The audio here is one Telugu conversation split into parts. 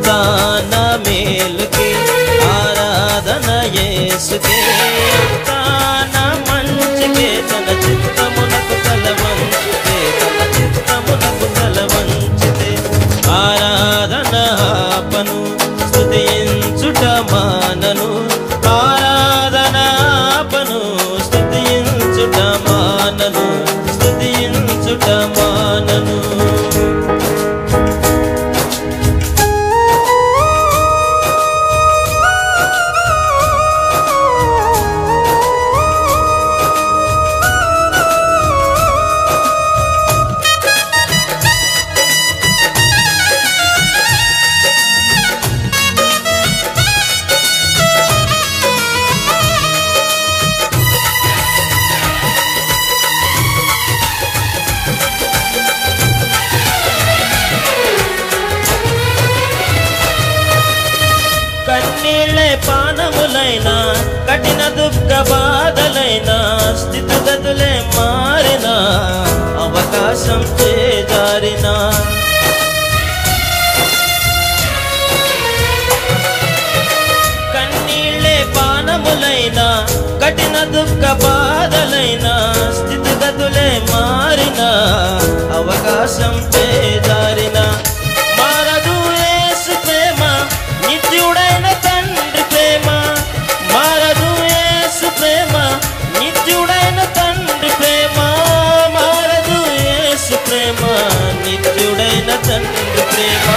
అంతా నా మేలుకే ఆరాధన యేసుకే అంతా నా మంచికే తన చిత్తమునకు తల వంచితే తన చిత్తమునకు తల వంచితే ఆరాధన ఆపను స్తుతించుట మానను ఆరాధన ఆపను స్తుతించుట మానను స్తుతించుట మానను కన్నీళ్ళే పానములైనా కఠిన దుఃఖ బాధలైనా స్థితిగతులే మారినా అవకాశం చేజారినా కన్నీళ్ళే పానములైనా కఠిన దుఃఖ బాధలైనా స్థితిగతులే మారినా అవకాశం చేజారినా మారదు యేసు ప్రేమ నిత్యుడైన తండ్రి ప్రేమ మారదు యేసు ప్రేమ నిత్యుడైన తండ్రి ప్రేమ మారదు యేసు ప్రేమ నిత్యుడైన తండ్రి ప్రేమ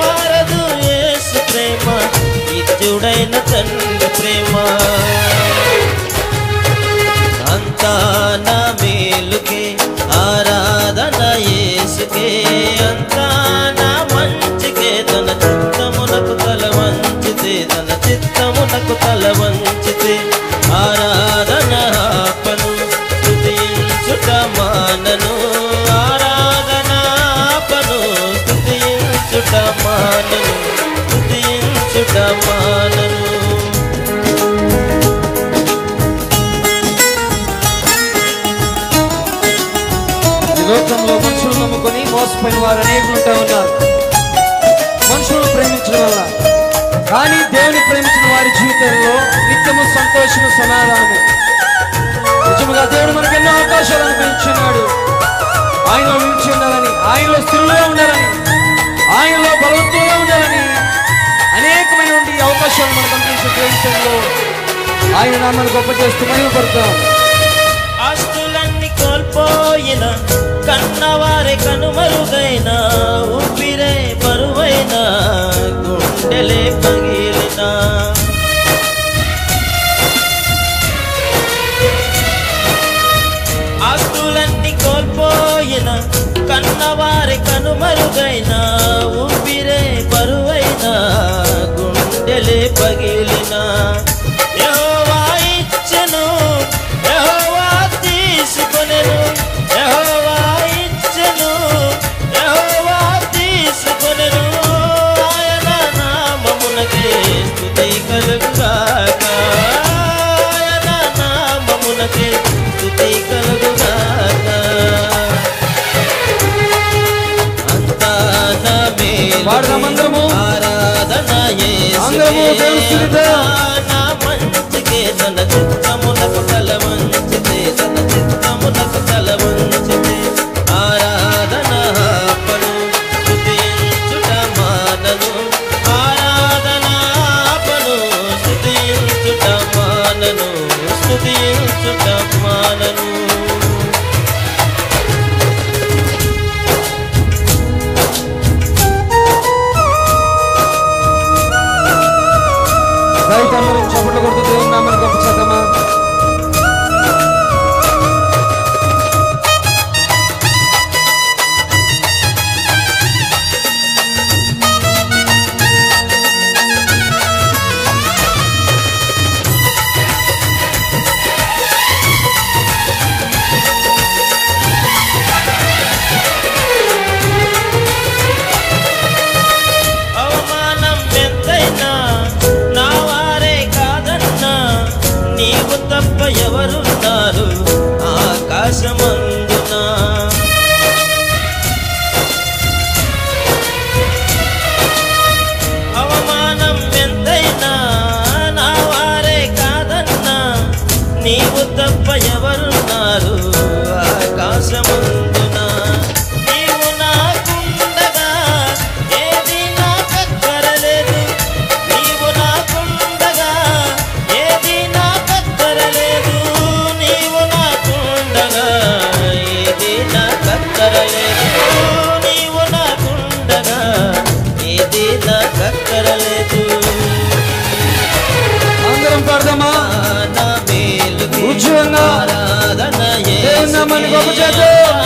మారదు యేసు ప్రేమ నిత్యుడైన తండ్రి ప్రేమ అంతా నా మేలుకే ఆరాధన యేసుకే అంతా నా మంచికే తన చిత్తమునకు తల వంచితే తన చిత్తమునకు తల వంచితే ఆరాధన ఆపను స్తుతించుట మానను ఆరాధన ఆపను స్తుతించుట మానను స్తుతించుట మానను లోకంలో మనుషులు నమ్ముకొని మోసపోయిన వారు అనేకులు ఉన్నారు మనుషులను ప్రేమించడం వల్ల. కానీ దేవుని ప్రేమించిన వారి జీవితంలో నిత్యము సంతోషము సమాధానము. నిజముగా దేవుడు మనకు ఎన్నో అవకాశాలు అనుభవించున్నాడు. ఆయనలో నిలిచి ఉండాలని, ఆయనలో స్థిరంగా ఉండాలని, ఆయనలో బలవంతంగా ఉండాలని అనేకమైన అవకాశాలు మనకు అందించే జీవితంలో ఆయన నామాన్ని గొప్ప చేస్తూ మహిమపడతాం. ఆస్తులన్నీ కోల్పోయిన కన్నవారే కనుమరుగైన ఊపిరే బరువైన గుండెలే పగిలిన ఆస్తులన్నీ కోల్పోయిన కన్నవారే కనుమరుగైన ఊపిరే బరువైన గుండెలే పగిలిన యెహోవా ఇచ్చెను యెహోవా తీసుకొనెను యెహోవా ఇచ్చెను యెహోవా తీసుకొనెను ఆయన నామమునకే స్తుతి కలుగుగాక ఆయన నామమునకే స్తుతి కలుగుగాక. అంతా నా మేలు ఆరాధన యేసుకే నా మంచికే తన చిత్తమునకు తల వంచితే తన చిత్తమునకు తల వంచితే ఆరాధన ఆపను స్తుతించుట మానను ఆరాధన ఆపను స్తుతించుట మానను స్తుతించుట మానను. రైతన్నలు నిద్రలేదు. అందరం పాడదామా నా మేలుకే ఉజ్జయంగా ఆరాధన దేవుని నామాన్ని గొప్ప చేద్దాం.